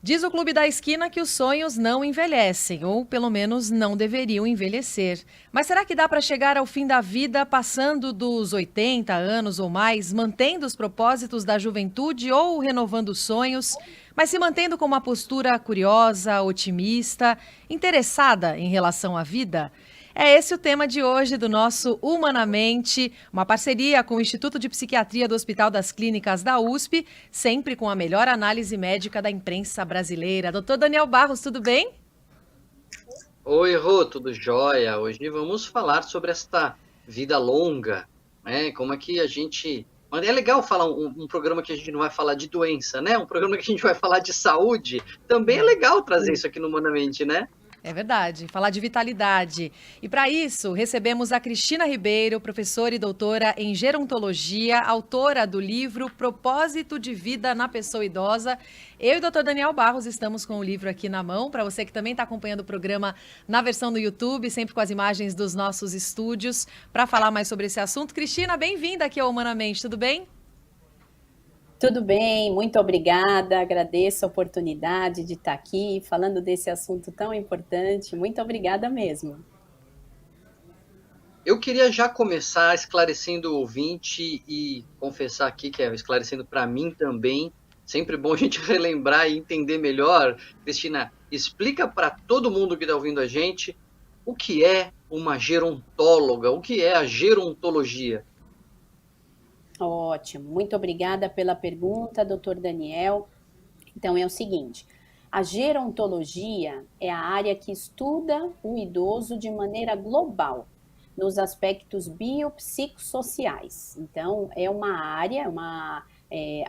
Diz o Clube da Esquina que os sonhos não envelhecem, ou pelo menos não deveriam envelhecer. Mas será que dá para chegar ao fim da vida passando dos 80 anos ou mais, mantendo os propósitos da juventude ou renovando sonhos, mas se mantendo com uma postura curiosa, otimista, interessada em relação à vida? É esse o tema de hoje do nosso Humanamente, uma parceria com o Instituto de Psiquiatria do Hospital das Clínicas da USP, sempre com a melhor análise médica da imprensa brasileira. Doutor Daniel Barros, tudo bem? Oi, Rô, tudo jóia? Hoje vamos falar sobre esta vida longa, né? Como é que a gente. Mas é legal falar um programa que a gente não vai falar de doença, né? Um programa que a gente vai falar de saúde. Também é legal trazer isso aqui no Humanamente, né? É verdade, falar de vitalidade. E para isso, recebemos a Cristina Ribeiro, professora e doutora em gerontologia, autora do livro Propósito de Vida na Pessoa Idosa. Eu e o doutor Daniel Barros estamos com o livro aqui na mão, para você que também está acompanhando o programa na versão do YouTube, sempre com as imagens dos nossos estúdios, para falar mais sobre esse assunto. Cristina, bem-vinda aqui ao Humanamente, tudo bem? Tudo bem, muito obrigada. Agradeço a oportunidade de estar aqui falando desse assunto tão importante. Muito obrigada mesmo. Eu queria já começar esclarecendo o ouvinte e confessar aqui que é esclarecendo para mim também. Sempre bom a gente relembrar e entender melhor. Cristina, explica para todo mundo que está ouvindo a gente o que é uma gerontóloga, o que é a gerontologia. Ótimo, muito obrigada pela pergunta, doutor Daniel. Então é o seguinte: a gerontologia é a área que estuda o idoso de maneira global, nos aspectos biopsicossociais. Então, é uma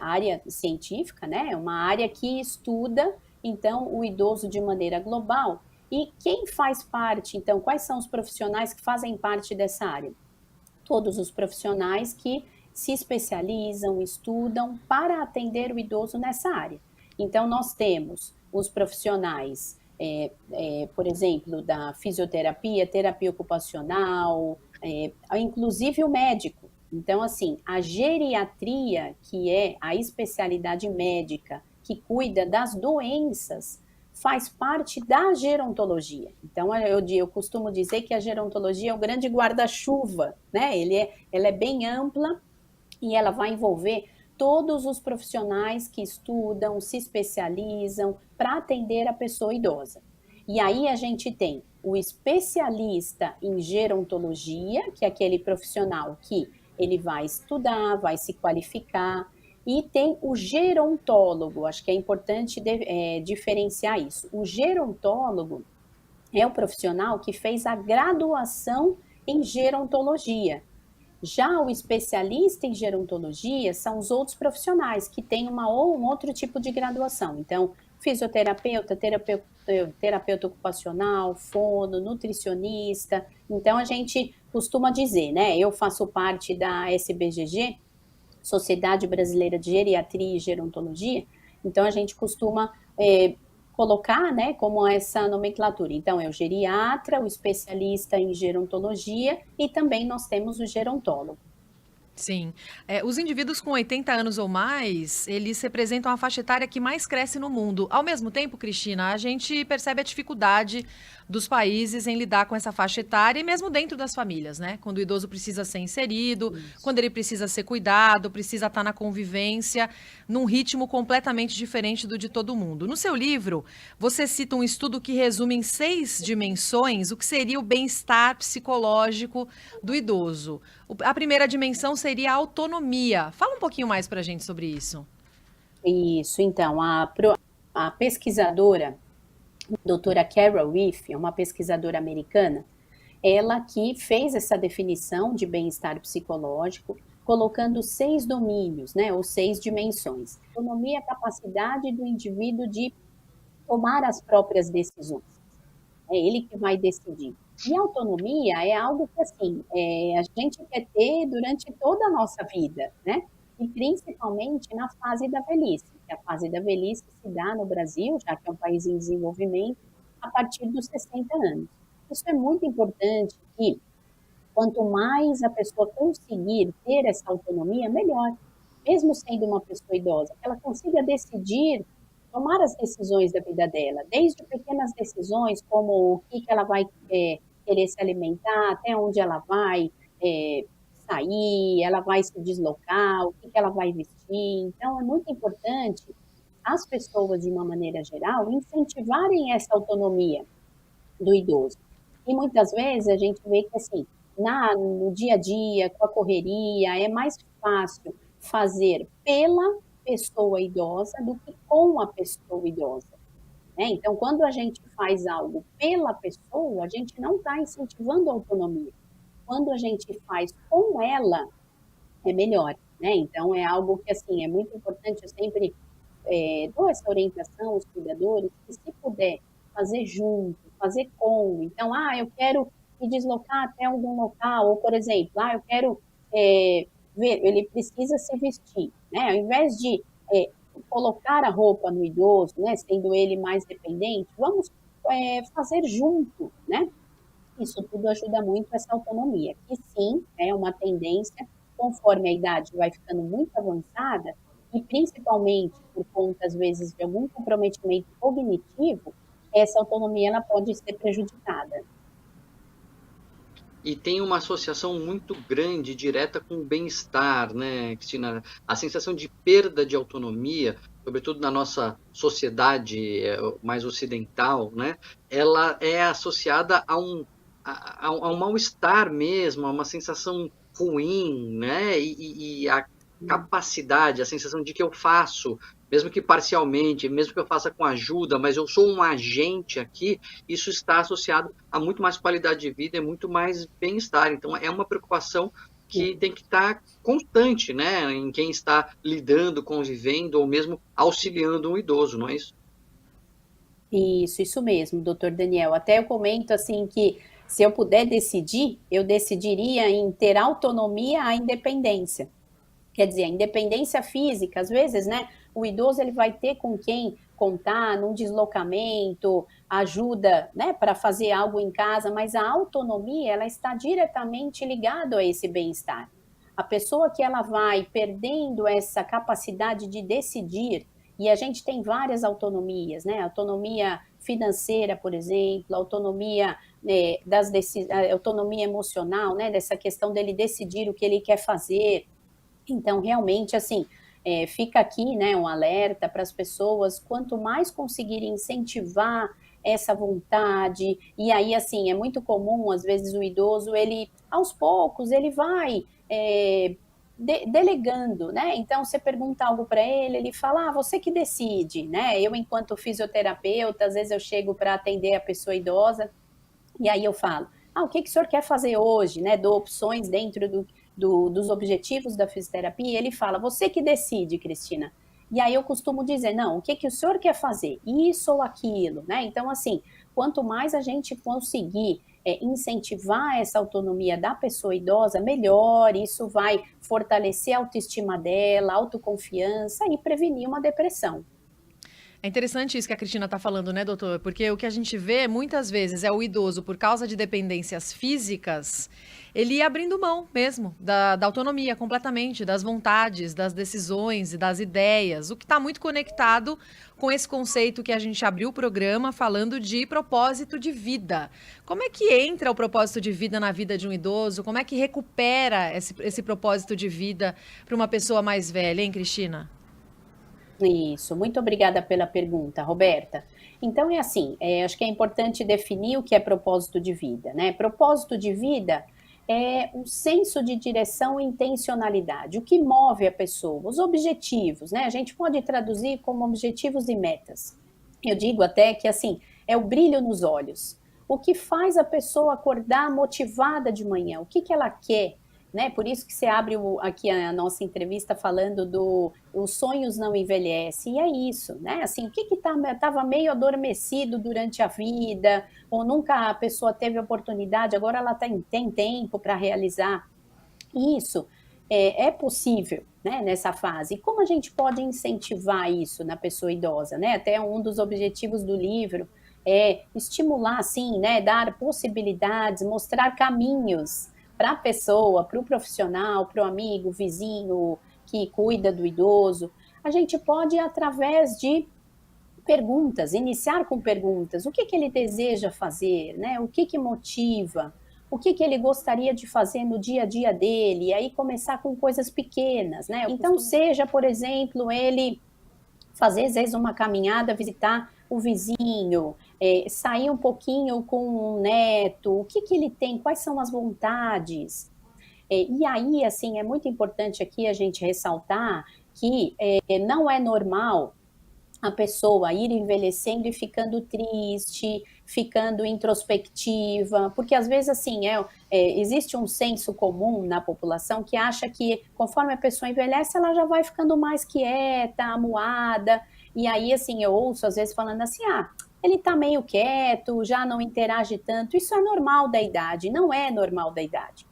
área científica, né? É uma área que estuda, então, o idoso de maneira global. E quem faz parte, então, quais são os profissionais que fazem parte dessa área? Todos os profissionais que se especializam, estudam para atender o idoso nessa área. Então, nós temos os profissionais, por exemplo, da fisioterapia, terapia ocupacional, inclusive o médico. Então, assim, a geriatria, que é a especialidade médica que cuida das doenças, faz parte da gerontologia. Então, eu costumo dizer que a gerontologia é o grande guarda-chuva, né? Ela é bem ampla e ela vai envolver todos os profissionais que estudam, se especializam para atender a pessoa idosa. E aí a gente tem o especialista em gerontologia, que é aquele profissional que ele vai estudar, vai se qualificar, e tem o gerontólogo, acho que é importante diferenciar isso. O gerontólogo é o profissional que fez a graduação em gerontologia. Já o especialista em gerontologia são os outros profissionais que têm um outro tipo de graduação. Então, fisioterapeuta, terapeuta ocupacional, fono, nutricionista. Então, a gente costuma dizer, né? Eu faço parte da SBGG, Sociedade Brasileira de Geriatria e Gerontologia, então a gente costuma colocar, né, como essa nomenclatura. Então, é o geriatra, o especialista em gerontologia e também nós temos o gerontólogo. Sim. Os indivíduos com 80 anos ou mais, eles representam a faixa etária que mais cresce no mundo. Ao mesmo tempo, Cristina, a gente percebe a dificuldade dos países em lidar com essa faixa etária e mesmo dentro das famílias, né? Quando o idoso precisa ser inserido, Isso. quando ele precisa ser cuidado, precisa estar na convivência, num ritmo completamente diferente do de todo mundo. No seu livro, você cita um estudo que resume em 6 dimensões o que seria o bem-estar psicológico do idoso. A primeira dimensão seria a autonomia. Fala um pouquinho mais para a gente sobre isso. Isso, então, a pesquisadora, doutora Carol Reef, é uma pesquisadora americana, ela que fez essa definição de bem-estar psicológico, colocando 6 domínios, né, ou 6 dimensões. Autonomia é a capacidade do indivíduo de tomar as próprias decisões. É ele que vai decidir. E a autonomia é algo que, assim, a gente quer ter durante toda a nossa vida, né? E principalmente na fase da velhice, que a fase da velhice se dá no Brasil, já que é um país em desenvolvimento, a partir dos 60 anos. Isso é muito importante que, quanto mais a pessoa conseguir ter essa autonomia, melhor. Mesmo sendo uma pessoa idosa, que ela consiga decidir tomar as decisões da vida dela, desde pequenas decisões, como o que ela vai querer se alimentar, até onde ela vai sair, ela vai se deslocar, o que ela vai vestir. Então, é muito importante as pessoas, de uma maneira geral, incentivarem essa autonomia do idoso. E muitas vezes a gente vê que, assim, no dia a dia, com a correria, é mais fácil fazer pela pessoa idosa do que com a pessoa idosa, né? Então, quando a gente faz algo pela pessoa, a gente não está incentivando a autonomia. Quando a gente faz com ela, é melhor, né? Então, é algo que, assim, é muito importante, eu sempre dou essa orientação aos cuidadores, que se puder fazer junto, fazer com, então, eu quero me deslocar até algum local, ou, por exemplo, eu quero ver, ele precisa se vestir, né? Ao invés de colocar a roupa no idoso, né, sendo ele mais dependente, vamos fazer junto, né? Isso tudo ajuda muito essa autonomia, que sim, é uma tendência, conforme a idade vai ficando muito avançada, e principalmente por conta, às vezes, de algum comprometimento cognitivo, essa autonomia ela pode ser prejudicada. E tem uma associação muito grande, direta com o bem-estar, né, Cristina? A sensação de perda de autonomia, sobretudo na nossa sociedade mais ocidental, né, ela é associada a um mal-estar mesmo, a uma sensação ruim, né, e a capacidade, a sensação de que eu faço, mesmo que parcialmente, mesmo que eu faça com ajuda, mas eu sou um agente aqui, isso está associado a muito mais qualidade de vida e muito mais bem-estar. Então, é uma preocupação que tem que estar constante, né, em quem está lidando, convivendo ou mesmo auxiliando um idoso, não é isso? Isso mesmo, doutor Daniel. Até eu comento assim que se eu puder decidir, eu decidiria em ter autonomia à independência. Quer dizer, a independência física, às vezes, né, o idoso ele vai ter com quem contar num deslocamento, ajuda, né, para fazer algo em casa, mas a autonomia, ela está diretamente ligada a esse bem-estar. A pessoa que ela vai perdendo essa capacidade de decidir, e a gente tem várias autonomias, né, autonomia financeira, por exemplo, autonomia autonomia emocional, né, dessa questão dele decidir o que ele quer fazer. Então, realmente, assim, fica aqui, né, um alerta para as pessoas, quanto mais conseguirem incentivar essa vontade, e aí, assim, é muito comum, às vezes, o idoso, ele, aos poucos, ele vai delegando, né? Então, você pergunta algo para ele fala, você que decide, né? Eu, enquanto fisioterapeuta, às vezes eu chego para atender a pessoa idosa, e aí eu falo, o que o senhor quer fazer hoje, né? Dou opções dentro dos objetivos da fisioterapia, e ele fala, você que decide, Cristina. E aí eu costumo dizer, não, o que o senhor quer fazer? Isso ou aquilo, né? Então, assim, quanto mais a gente conseguir incentivar essa autonomia da pessoa idosa, melhor, isso vai fortalecer a autoestima dela, a autoconfiança e prevenir uma depressão. É interessante isso que a Cristina está falando, né, doutor? Porque o que a gente vê muitas vezes é o idoso, por causa de dependências físicas, ele ir abrindo mão mesmo da autonomia completamente, das vontades, das decisões e das ideias, o que está muito conectado com esse conceito que a gente abriu o programa falando de propósito de vida. Como é que entra o propósito de vida na vida de um idoso? Como é que recupera esse propósito de vida para uma pessoa mais velha, hein, Cristina? Isso, muito obrigada pela pergunta, Roberta. Então é assim, acho que é importante definir o que é propósito de vida, né? Propósito de vida é um senso de direção e intencionalidade, o que move a pessoa, os objetivos, né? A gente pode traduzir como objetivos e metas. Eu digo até que assim, é o brilho nos olhos. O que faz a pessoa acordar motivada de manhã? O que ela quer? Né? Por isso que você abre aqui a nossa entrevista falando os sonhos não envelhecem, e é isso, né? Assim, o que estava meio adormecido durante a vida, ou nunca a pessoa teve oportunidade, agora ela tem tempo para realizar isso, é possível, né, nessa fase. E como a gente pode incentivar isso na pessoa idosa, né? Até um dos objetivos do livro é estimular, assim, né, dar possibilidades, mostrar caminhos para a pessoa, para o profissional, para o amigo, vizinho que cuida do idoso. A gente pode, através de perguntas, iniciar com perguntas. O que que ele deseja fazer, né? O que que motiva? O que que ele gostaria de fazer no dia a dia dele? E aí começar com coisas pequenas, né? Então, seja, por exemplo, ele fazer, às vezes, uma caminhada, visitar o vizinho, sair um pouquinho com um neto, o que que ele tem, quais são as vontades. E aí, assim, é muito importante aqui a gente ressaltar que não é normal a pessoa ir envelhecendo e ficando triste, ficando introspectiva, porque às vezes assim, existe um senso comum na população que acha que conforme a pessoa envelhece, ela já vai ficando mais quieta, amuada, e aí assim, eu ouço às vezes falando assim, ele tá meio quieto, já não interage tanto, isso é normal da idade, não é normal da idade.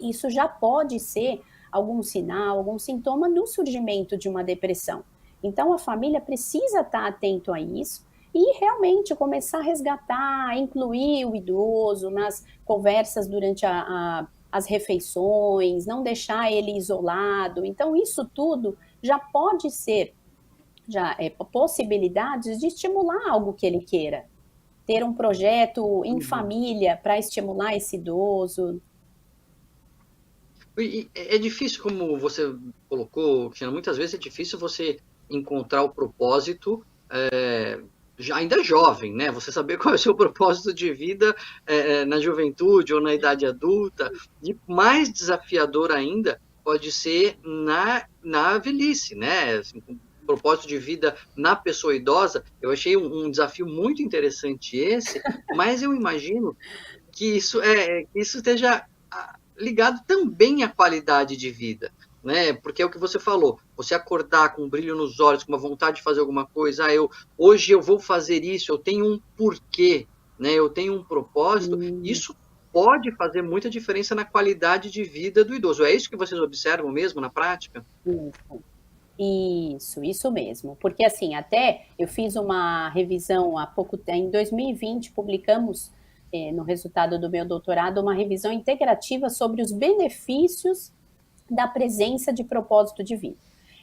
Isso já pode ser algum sinal, algum sintoma do surgimento de uma depressão. Então, a família precisa estar atento a isso e realmente começar a resgatar, incluir o idoso nas conversas durante as refeições, não deixar ele isolado. Então, isso tudo já pode ser possibilidades de estimular algo que ele queira. Ter um projeto em família para estimular esse idoso. E é difícil, como você colocou, Cristina, muitas vezes é difícil você encontrar o propósito ainda jovem, né? Você saber qual é o seu propósito de vida na juventude ou na idade adulta. E mais desafiador ainda pode ser na velhice, né? Assim, o propósito de vida na pessoa idosa, eu achei um desafio muito interessante esse, mas eu imagino que isso esteja ligado também à qualidade de vida, né? Porque é o que você falou, você acordar com um brilho nos olhos, com uma vontade de fazer alguma coisa, hoje eu vou fazer isso, eu tenho um porquê, né? Eu tenho um propósito, isso pode fazer muita diferença na qualidade de vida do idoso. É isso que vocês observam mesmo na prática? Isso mesmo. Porque assim, até eu fiz uma revisão há pouco tempo, em 2020 publicamos no resultado do meu doutorado, uma revisão integrativa sobre os benefícios da presença de propósito de vida.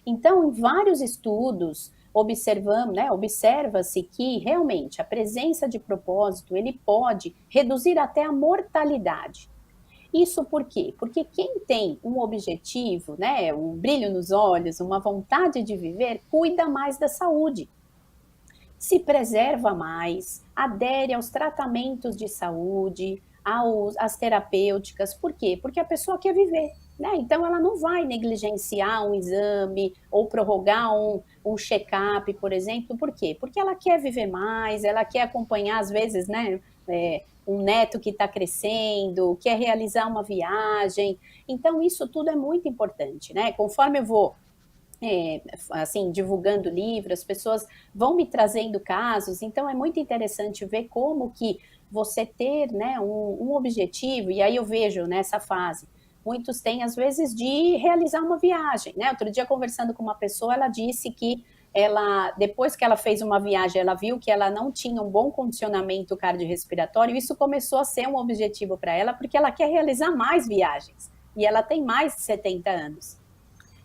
Então, em vários estudos, observa-se que realmente a presença de propósito, ele pode reduzir até a mortalidade. Isso por quê? Porque quem tem um objetivo, né, um brilho nos olhos, uma vontade de viver, cuida mais da saúde. Se preserva mais, adere aos tratamentos de saúde, às terapêuticas. Por quê? Porque a pessoa quer viver, né? Então ela não vai negligenciar um exame ou prorrogar um check-up, por exemplo. Por quê? Porque ela quer viver mais, ela quer acompanhar, às vezes, né, um neto que está crescendo, quer realizar uma viagem. Então isso tudo é muito importante, né? Conforme eu vou assim, divulgando livros, as pessoas vão me trazendo casos, então é muito interessante ver como que você ter, né, um objetivo, e aí eu vejo nessa fase, muitos têm às vezes de realizar uma viagem, né? Outro dia conversando com uma pessoa, ela disse que depois que ela fez uma viagem, ela viu que ela não tinha um bom condicionamento cardiorrespiratório, e isso começou a ser um objetivo para ela, porque ela quer realizar mais viagens, e ela tem mais de 70 anos.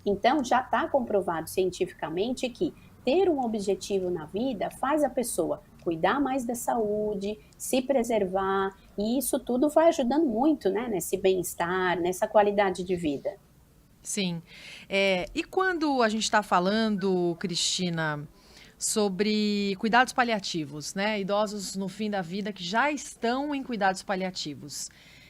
Então, já está comprovado cientificamente que ter um objetivo na vida faz a pessoa cuidar mais da saúde, se preservar, e isso tudo vai ajudando muito, né, nesse bem-estar, nessa qualidade de vida. Sim. E quando a gente está falando, Cristina, sobre cuidados paliativos, né? Idosos no fim da vida que já estão em cuidados paliativos.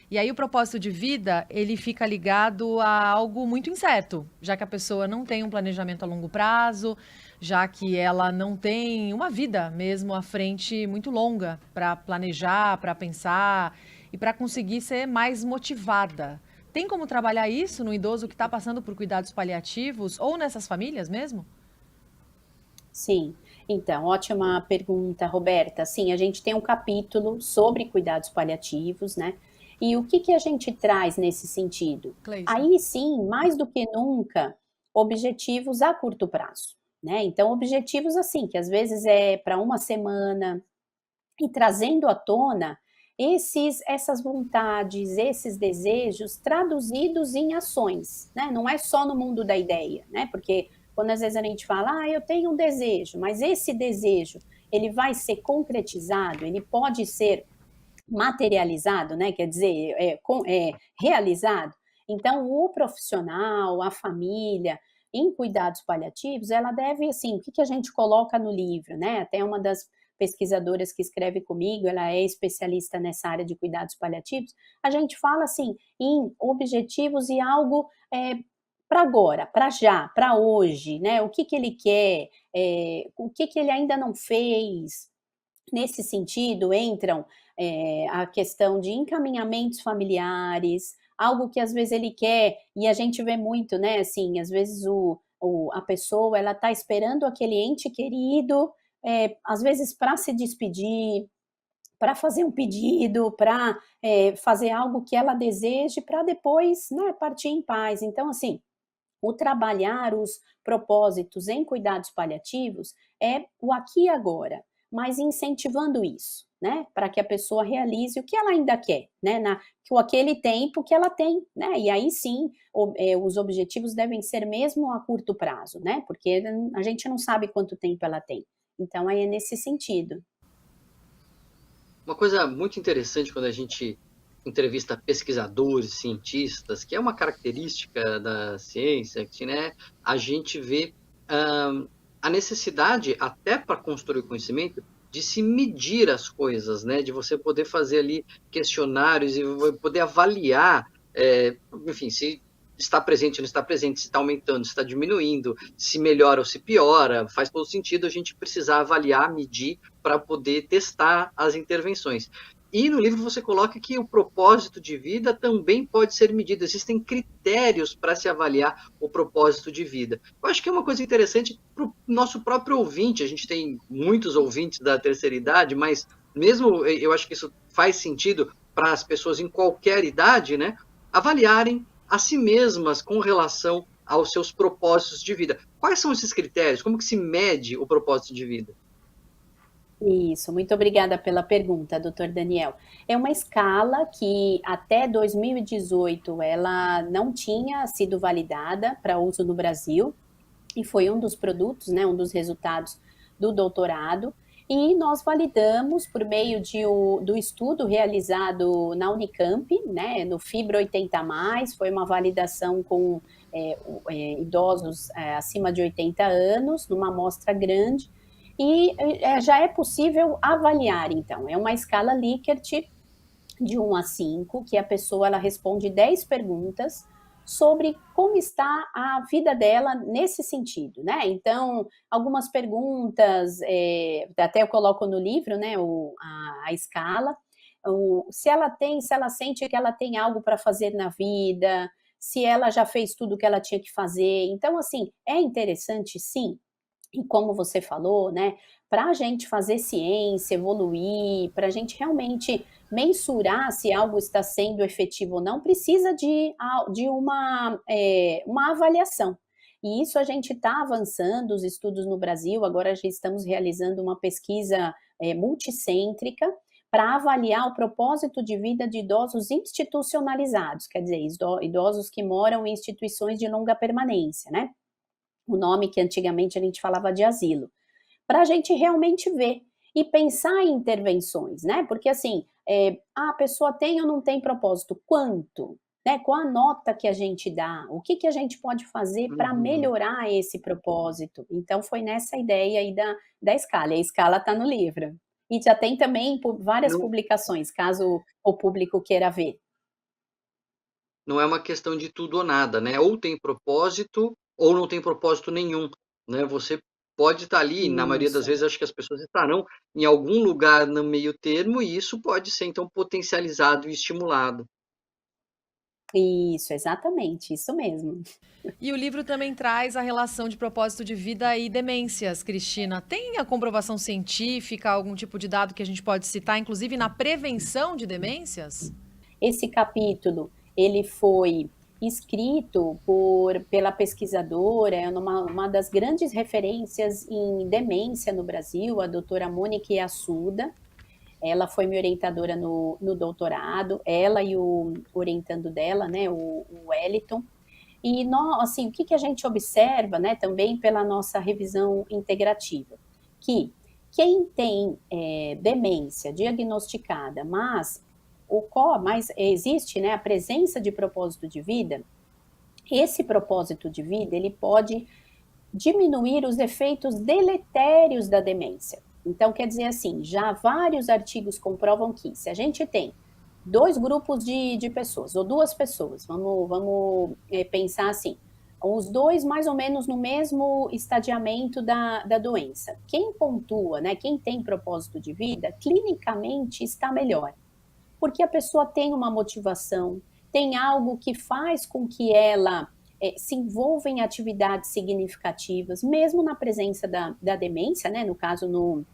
E aí o propósito de vida, ele fica ligado a algo muito incerto, já que a pessoa não tem um planejamento a longo prazo, já que ela não tem uma vida mesmo à frente muito longa para planejar, para pensar e para conseguir ser mais motivada. Tem como trabalhar isso no idoso que está passando por cuidados paliativos ou nessas famílias mesmo? Sim. Então, ótima pergunta, Roberta. Sim, a gente tem um capítulo sobre cuidados paliativos, né? E o que a gente traz nesse sentido? Cleison. Aí sim, mais do que nunca, objetivos a curto prazo, né? Então, objetivos assim, que às vezes é para uma semana, e trazendo à tona essas vontades, esses desejos traduzidos em ações, né? Não é só no mundo da ideia, né? Porque quando às vezes a gente fala, eu tenho um desejo, mas esse desejo, ele vai ser concretizado, ele pode ser materializado, né? Quer dizer, realizado. Então, o profissional, a família, em cuidados paliativos, ela deve, assim, o que que a gente coloca no livro, né? Até uma das pesquisadoras que escreve comigo, ela é especialista nessa área de cuidados paliativos, a gente fala, assim, em objetivos e algo para agora, para já, para hoje, né? O que que ele quer, o que que ele ainda não fez. Nesse sentido, entram a questão de encaminhamentos familiares, algo que às vezes ele quer, e a gente vê muito, né? Assim, às vezes a pessoa ela está esperando aquele ente querido, às vezes para se despedir, para fazer um pedido, para fazer algo que ela deseje, para depois, né, partir em paz. Então, assim, o trabalhar os propósitos em cuidados paliativos é o aqui e agora, mas incentivando isso, né? Para que a pessoa realize o que ela ainda quer, né? Com aquele tempo que ela tem, né? E aí sim, os objetivos devem ser mesmo a curto prazo, né? Porque a gente não sabe quanto tempo ela tem. Então, aí é nesse sentido. Uma coisa muito interessante quando a gente entrevista pesquisadores, cientistas, que é uma característica da ciência, que, né, a gente vê a necessidade, até para construir conhecimento, de se medir as coisas, né, de você poder fazer ali questionários e poder avaliar, enfim, se está presente ou não está presente, se está aumentando, se está diminuindo, se melhora ou se piora, faz todo sentido a gente precisar avaliar, medir, para poder testar as intervenções. E no livro você coloca que o propósito de vida também pode ser medido. Existem critérios para se avaliar o propósito de vida. Eu acho que é uma coisa interessante para o nosso próprio ouvinte. A gente tem muitos ouvintes da terceira idade, mas mesmo eu acho que isso faz sentido para as pessoas em qualquer idade, né? Avaliarem a si mesmas com relação aos seus propósitos de vida. Quais são esses critérios? Como que se mede o propósito de vida? Isso, muito obrigada pela pergunta, doutor Daniel. É uma escala que até 2018 ela não tinha sido validada para uso no Brasil e foi um dos produtos, né, um dos resultados do doutorado. E nós validamos por meio do estudo realizado na Unicamp, né, no Fibra 80+, foi uma validação com idosos acima de 80 anos, numa amostra grande, e já é possível avaliar, então. É uma escala Likert de 1 a 5, que a pessoa ela responde 10 perguntas sobre como está a vida dela nesse sentido, né? Então, algumas perguntas, até eu coloco no livro, né, a escala, se ela sente que ela tem algo para fazer na vida, se ela já fez tudo o que ela tinha que fazer. Então, assim, é interessante, sim, e como você falou, né, para a gente fazer ciência, evoluir, para a gente realmente mensurar se algo está sendo efetivo ou não, precisa de uma avaliação. E isso a gente está avançando, os estudos no Brasil, agora já estamos realizando uma pesquisa multicêntrica para avaliar o propósito de vida de idosos institucionalizados, quer dizer, idosos que moram em instituições de longa permanência, né? O nome que antigamente a gente falava de asilo, para a gente realmente ver e pensar em intervenções, né? Porque assim, a pessoa tem ou não tem propósito? Quanto? Né? Qual a nota que a gente dá? O que a gente pode fazer para Uhum. melhorar esse propósito? Então foi nessa ideia aí da escala. A escala está no livro. E já tem também várias Não, publicações, caso o público queira ver. não é uma questão de tudo ou nada, né? Ou tem propósito ou não tem propósito nenhum, né? Você pode estar ali, na maioria das Isso. vezes acho que as pessoas estarão em algum lugar no meio termo e isso pode ser então potencializado e estimulado. Isso, exatamente, isso mesmo. E o livro também traz a relação de propósito de vida e demências, Cristina. Tem a comprovação científica, algum tipo de dado que a gente pode citar, inclusive na prevenção de demências? Esse capítulo, ele foi escrito pela pesquisadora, é uma das grandes referências em demência no Brasil, a doutora Mônica Yassuda. Ela foi minha orientadora no doutorado, ela e o orientando dela, né, o Wellington. E nós, assim, o que a gente observa, né, também pela nossa revisão integrativa, que Quem tem demência diagnosticada, mas existe, né, a presença de propósito de vida, esse propósito de vida, ele pode diminuir os efeitos deletérios da demência. Então, quer dizer assim, já vários artigos comprovam que se a gente tem dois grupos de pessoas, ou duas pessoas, vamos pensar assim, os dois mais ou menos no mesmo estadiamento da doença. Quem pontua, né, quem tem propósito de vida, clinicamente está melhor, porque a pessoa tem uma motivação, tem algo que faz com que ela se envolva em atividades significativas, mesmo na presença da demência, né, no caso no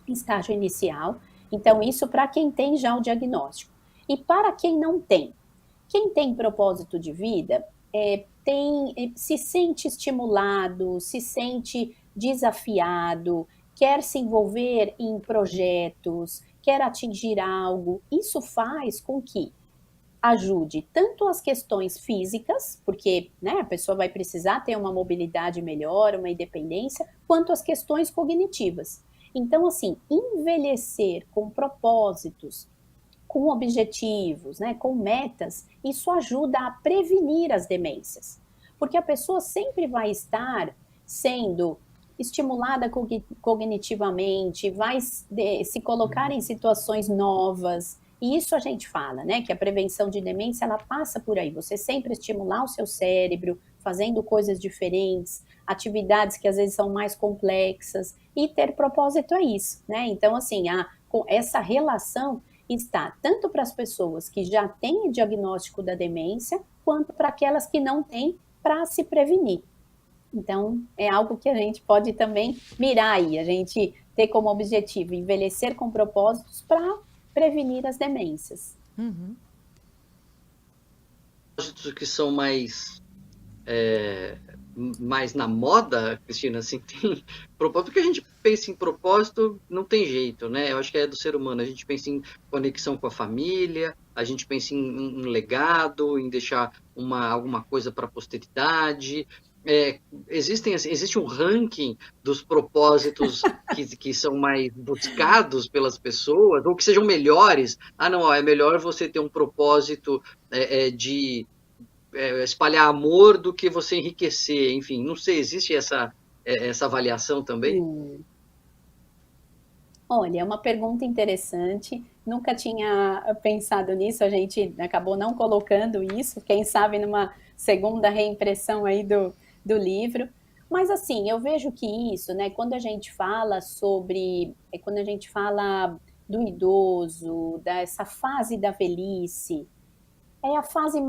estágio inicial. Então, isso para quem tem já o diagnóstico. E para quem tem propósito de vida, se sente estimulado, se sente desafiado, quer se envolver em projetos, quer atingir algo. Isso faz com que ajude tanto as questões físicas, porque, né, a pessoa vai precisar ter uma mobilidade melhor, uma independência, quanto as questões cognitivas. Então, assim, envelhecer com propósitos, com objetivos, né, com metas, isso ajuda a prevenir as demências. Porque a pessoa sempre vai estar sendo estimulada cognitivamente, vai se colocar em situações novas. E isso a gente fala, né, que a prevenção de demência, ela passa por aí. Você sempre estimular o seu cérebro, fazendo coisas diferentes, atividades que às vezes são mais complexas, e ter propósito é isso, né? Então, assim, essa relação está tanto para as pessoas que já têm o diagnóstico da demência, quanto para aquelas que não têm, para se prevenir. Então, é algo que a gente pode também mirar aí, a gente ter como objetivo envelhecer com propósitos para prevenir as demências. Uhum. Propósitos que são mais na moda, Cristina, assim, tem propósito, porque a gente pensa em propósito, não tem jeito, né? Eu acho que é do ser humano, a gente pensa em conexão com a família, a gente pensa em um legado, em deixar alguma coisa para a posteridade. Existe um ranking dos propósitos que são mais buscados pelas pessoas, ou que sejam melhores. Ah, não, ó, é melhor você ter um propósito de espalhar amor do que você enriquecer, enfim, não sei, existe essa avaliação também? Olha, é uma pergunta interessante, nunca tinha pensado nisso, a gente acabou não colocando isso, quem sabe numa segunda reimpressão aí do livro, mas assim, eu vejo que isso, né, quando a gente fala quando a gente fala do idoso, dessa fase da velhice, é a fase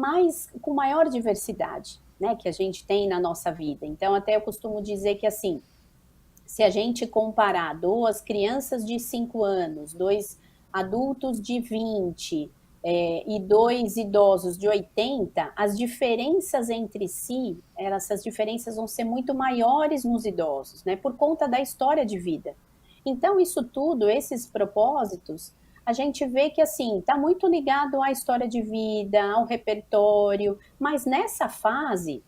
com maior diversidade, né, que a gente tem na nossa vida. Então, até eu costumo dizer que, assim, se a gente comparar duas crianças de 5 anos, dois adultos de 20 e dois idosos de 80, as diferenças entre si, essas diferenças vão ser muito maiores nos idosos, né, por conta da história de vida. Então, isso tudo, esses propósitos, a gente vê que, assim, está muito ligado à história de vida, ao repertório, mas nessa fase,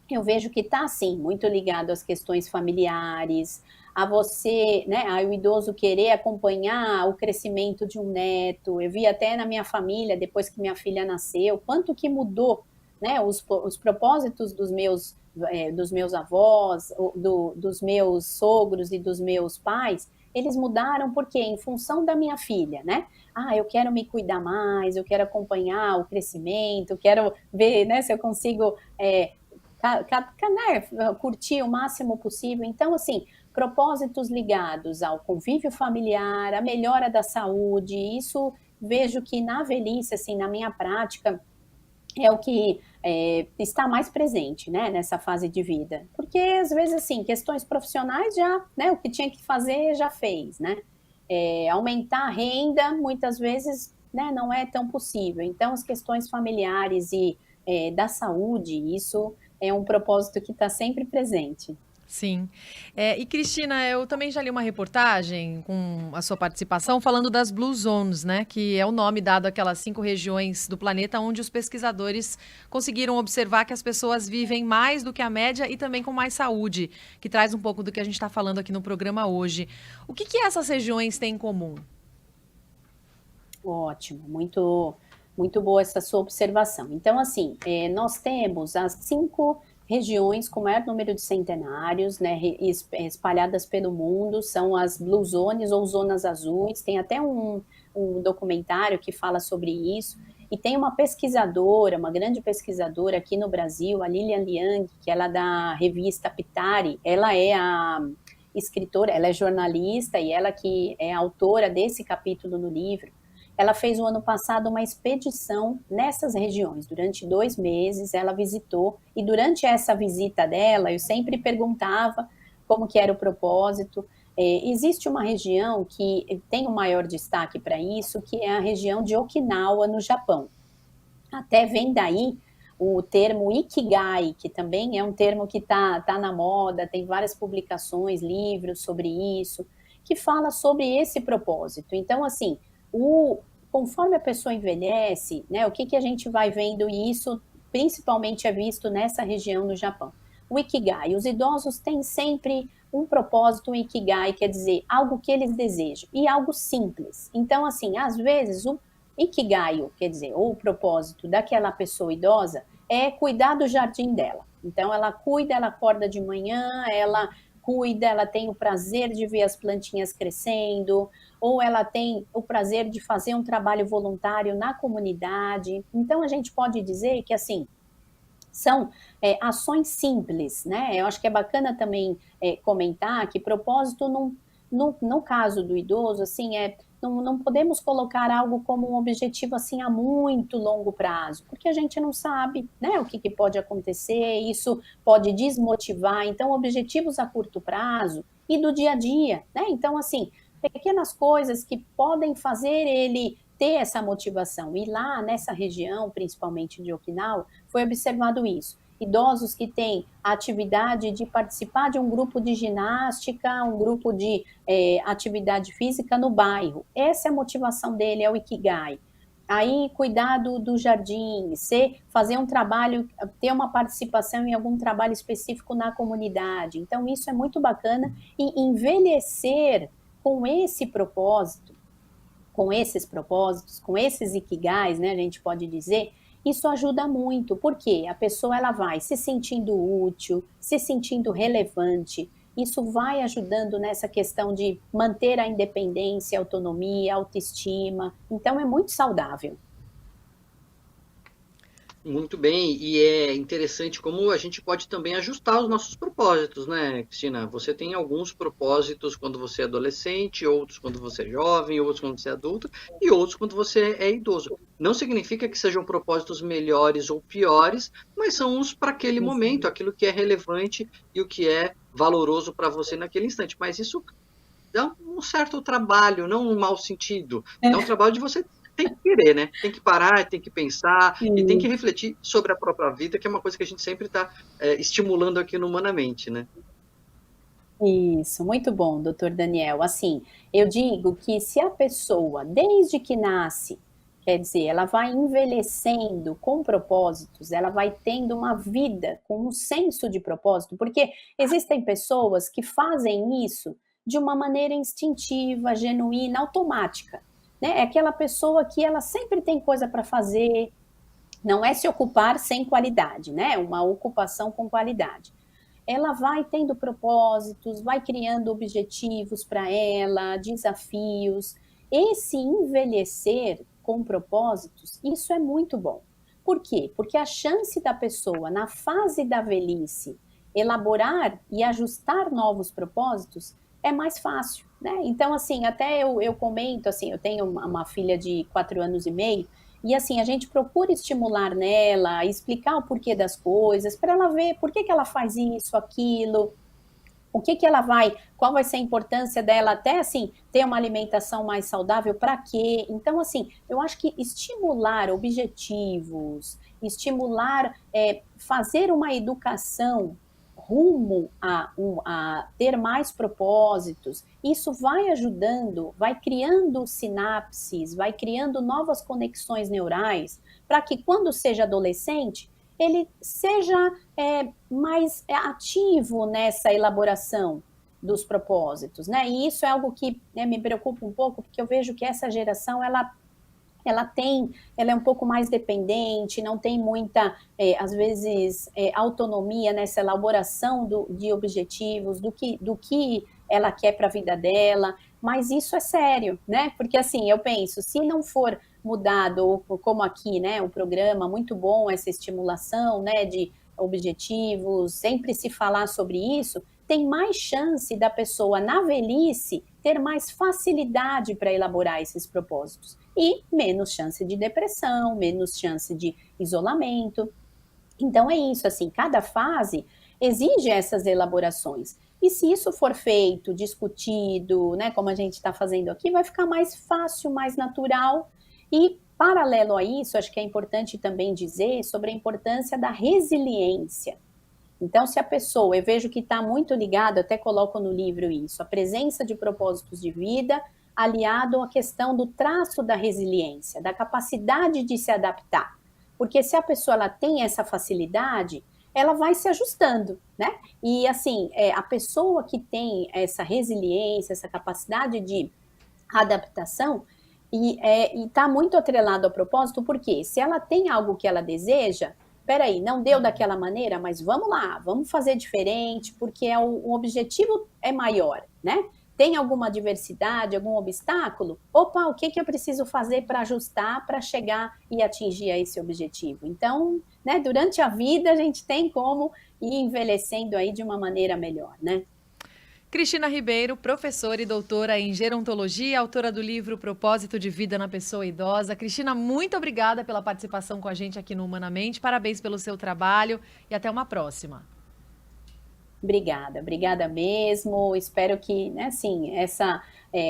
eu vejo que está, assim, muito ligado às questões familiares, a você, né, ao idoso querer acompanhar o crescimento de um neto. Eu vi até na minha família, depois que minha filha nasceu, quanto que mudou, né, os propósitos dos meus avós, dos meus sogros e dos meus pais, eles mudaram porque em função da minha filha, né? Ah, eu quero me cuidar mais, eu quero acompanhar o crescimento, quero ver, né, se eu consigo né, curtir o máximo possível. Então, assim, propósitos ligados ao convívio familiar, à melhora da saúde, isso vejo que na velhice, assim, na minha prática, é o que está mais presente, né, nessa fase de vida. Porque, às vezes, assim, questões profissionais já, né, o que tinha que fazer já fez, né? Aumentar a renda, muitas vezes, né, não é tão possível. Então, as questões familiares e da saúde, isso é um propósito que está sempre presente. Sim. E Cristina, eu também já li uma reportagem com a sua participação falando das Blue Zones, né? Que é o nome dado àquelas 5 regiões do planeta onde os pesquisadores conseguiram observar que as pessoas vivem mais do que a média e também com mais saúde, que traz um pouco do que a gente está falando aqui no programa hoje. O que essas regiões têm em comum? Ótimo, muito boa essa sua observação. Então, assim, nós temos as 5 regiões com maior número de centenários, né, espalhadas pelo mundo, são as Blue Zones ou zonas azuis, tem até um documentário que fala sobre isso, e tem uma pesquisadora, uma grande pesquisadora aqui no Brasil, a Lilian Liang, que ela é da revista Pitari, ela é a escritora, ela é jornalista e ela que é autora desse capítulo no livro. Ela fez o ano passado uma expedição nessas regiões. Durante 2 meses ela visitou, e durante essa visita dela, eu sempre perguntava como que era o propósito. Existe uma região que tem o maior destaque para isso, que é a região de Okinawa, no Japão. Até vem daí o termo Ikigai, que também é um termo que tá na moda, tem várias publicações, livros sobre isso, que fala sobre esse propósito. Então, assim, conforme a pessoa envelhece, né, o que a gente vai vendo, e isso principalmente é visto nessa região do Japão. O Ikigai, os idosos têm sempre um propósito, um Ikigai, quer dizer, algo que eles desejam, e algo simples. Então, assim, às vezes, o Ikigai, quer dizer, ou o propósito daquela pessoa idosa, é cuidar do jardim dela. Então, ela cuida, ela acorda de manhã, ela cuida, ela tem o prazer de ver as plantinhas crescendo, ou ela tem o prazer de fazer um trabalho voluntário na comunidade. Então, a gente pode dizer que, assim, são ações simples, né? Eu acho que é bacana também comentar que propósito, no caso do idoso, assim, não podemos colocar algo como um objetivo assim a muito longo prazo, porque a gente não sabe, né, o que pode acontecer, isso pode desmotivar. Então, objetivos a curto prazo e do dia a dia, né? Então, assim, pequenas coisas que podem fazer ele ter essa motivação. E lá nessa região, principalmente de Okinawa, foi observado isso. Idosos que têm a atividade de participar de um grupo de ginástica, um grupo de atividade física no bairro. Essa é a motivação dele, é o Ikigai. Aí, cuidar do jardim, fazer um trabalho, ter uma participação em algum trabalho específico na comunidade. Então, isso é muito bacana. E envelhecer com esse propósito, com esses propósitos, com esses ikigais, né, a gente pode dizer, isso ajuda muito, porque a pessoa ela vai se sentindo útil, se sentindo relevante, isso vai ajudando nessa questão de manter a independência, a autonomia, a autoestima, então é muito saudável. Muito bem, e é interessante como a gente pode também ajustar os nossos propósitos, né, Cristina? Você tem alguns propósitos quando você é adolescente, outros quando você é jovem, outros quando você é adulto, e outros quando você é idoso. Não significa que sejam propósitos melhores ou piores, mas são uns para aquele momento, aquilo que é relevante e o que é valoroso para você naquele instante. Mas isso dá um certo trabalho, não um mau sentido. Dá um trabalho de você tem que querer, né? Tem que parar, tem que pensar e tem que refletir sobre a própria vida, que é uma coisa que a gente sempre está estimulando aqui no Humanamente, né? Isso, muito bom, doutor Daniel. Assim, eu digo que se a pessoa, desde que nasce, quer dizer, ela vai envelhecendo com propósitos, ela vai tendo uma vida com um senso de propósito, porque existem pessoas que fazem isso de uma maneira instintiva, genuína, automática, né? É aquela pessoa que ela sempre tem coisa para fazer, não é se ocupar sem qualidade, né? Uma ocupação com qualidade. Ela vai tendo propósitos, vai criando objetivos para ela, desafios. Esse envelhecer com propósitos, isso é muito bom. Por quê? Porque a chance da pessoa, na fase da velhice, elaborar e ajustar novos propósitos é mais fácil, né? Então, assim, até eu comento, assim, eu tenho uma filha de 4 anos e meio, e assim, a gente procura estimular nela, explicar o porquê das coisas, para ela ver por que ela faz isso, aquilo, o que ela vai, qual vai ser a importância dela até assim, ter uma alimentação mais saudável, para quê? Então, assim, eu acho que estimular objetivos, estimular, fazer uma educação rumo a ter mais propósitos, isso vai ajudando, vai criando sinapses, vai criando novas conexões neurais, para que quando seja adolescente, ele seja mais ativo nessa elaboração dos propósitos, né? E isso é algo que me preocupa um pouco, porque eu vejo que essa geração, ela é um pouco mais dependente, não tem muita, às vezes, autonomia nessa elaboração de objetivos, do que ela quer para a vida dela, mas isso é sério, né? Porque, assim, eu penso, se não for mudado, como aqui, né, o programa, muito bom essa estimulação, né, de objetivos, sempre se falar sobre isso, tem mais chance da pessoa, na velhice, ter mais facilidade para elaborar esses propósitos. E menos chance de depressão, menos chance de isolamento. Então é isso, assim, cada fase exige essas elaborações. E se isso for feito, discutido, né, como a gente está fazendo aqui, vai ficar mais fácil, mais natural. E, paralelo a isso, acho que é importante também dizer sobre a importância da resiliência. Então, se a pessoa, eu vejo que está muito ligado, até coloco no livro isso, a presença de propósitos de vida aliado à questão do traço da resiliência, da capacidade de se adaptar. Porque se a pessoa ela tem essa facilidade, ela vai se ajustando, né? E assim, a pessoa que tem essa resiliência, essa capacidade de adaptação, e está muito atrelado ao propósito, porque se ela tem algo que ela deseja, peraí, não deu daquela maneira, mas vamos lá, vamos fazer diferente, porque o objetivo é maior, né? Tem alguma adversidade, algum obstáculo? Opa, o que eu preciso fazer para ajustar, para chegar e atingir esse objetivo? Então, né, durante a vida a gente tem como ir envelhecendo aí de uma maneira melhor, né? Cristina Ribeiro, professora e doutora em gerontologia, autora do livro Propósito de Vida na Pessoa Idosa. Cristina, muito obrigada pela participação com a gente aqui no Humanamente. Parabéns pelo seu trabalho e até uma próxima. Obrigada mesmo. Espero que, né, assim, essa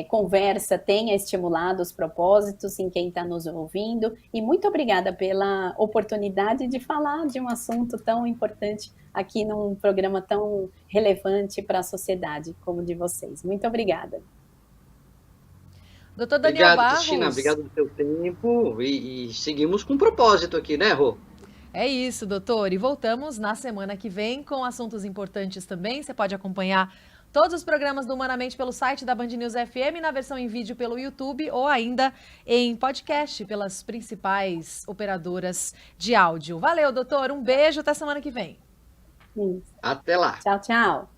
conversa tenha estimulado os propósitos em quem está nos ouvindo. E muito obrigada pela oportunidade de falar de um assunto tão importante aqui num programa tão relevante para a sociedade como o de vocês. Muito obrigada. Doutor Daniel Obrigado, Barros. Cristina. Obrigado pelo seu tempo. E seguimos com propósito aqui, né, Rô? É isso, doutor. E voltamos na semana que vem com assuntos importantes também. Você pode acompanhar todos os programas do Humanamente pelo site da Band News FM, na versão em vídeo pelo YouTube ou ainda em podcast pelas principais operadoras de áudio. Valeu, doutor. Um beijo. Até semana que vem. Isso. Até lá. Tchau, tchau.